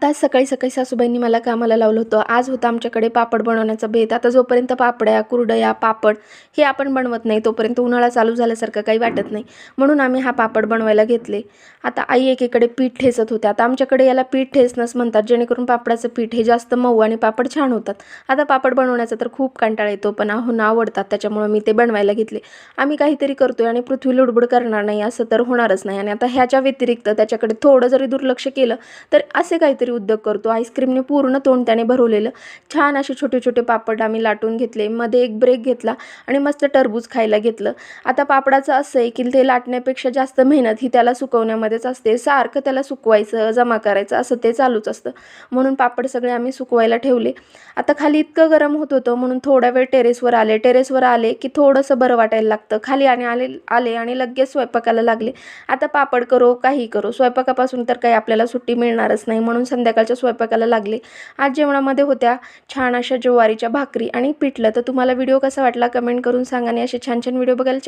आता सकाळी सकाळी सासूबाईंनी मला कामाला लावलं होतं. आज होतं आमच्याकडे पापड बनवण्याचा बेत. आता जोपर्यंत पापड्या, कुरडया, पापड हे आपण बनवत नाही तोपर्यंत उन्हाळा चालू झाल्यासारखं काही वाटत नाही. म्हणून आम्ही हा पापड बनवायला घेतले. आता आई एकीकडे पीठ ठेचत होत्या. आता आमच्याकडे याला पीठ ठेचणंच म्हणतात, जेणेकरून पापडाचं पीठ हे जास्त मऊ आणि पापड छान होतात. आता पापड बनवण्याचा तर खूप कंटाळा येतो, पण आहोंना आवडतात, त्याच्यामुळे मी ते बनवायला घेतले. आम्ही काहीतरी करतोय आणि पृथ्वी लुडबुड करणार नाही असं तर होणारच नाही. आणि आता ह्याच्या व्यतिरिक्त त्याच्याकडे थोडं जरी दुर्लक्ष केलं तर असे काहीतरी उद्योग करतो. आईस्क्रीमने पूर्ण तोंड त्याने भरवलेलं. छान असे छोटे छोटे पापड आम्ही लाटून घेतले. मध्ये एक ब्रेक घेतला आणि मस्त टरबूज खायला घेतलं. आता पापडाचं असं आहे की ते लाटण्यापेक्षा जास्त मेहनत ही त्याला सुकवण्यामध्येच असते. सारखं त्याला सुकवायचं, जमा करायचं असं ते चालूच असतं. म्हणून पापड सगळे आम्ही सुकवायला ठेवले. आता खाली इतकं गरम होत होतं म्हणून थोडा वेळ टेरेसवर आले की थोडंसं बरं वाटायला लागतं. खाली आले आणि लगेच स्वयंपाकाला लागले. आता पापड करो काही करो, स्वयंपाकापासून तर काही आपल्याला सुट्टी मिळणारच नाही, म्हणून संध्याकाळच्या स्वयंपाकाला लागले. आज जेवणामध्ये होत्या छान अशा ज्वारीच्या भाकरी आणि पिठलं. तर तुम्हाला व्हिडिओ कसा वाटला कमेंट करून सांगा आणि असे छान छान व्हिडिओ बघायला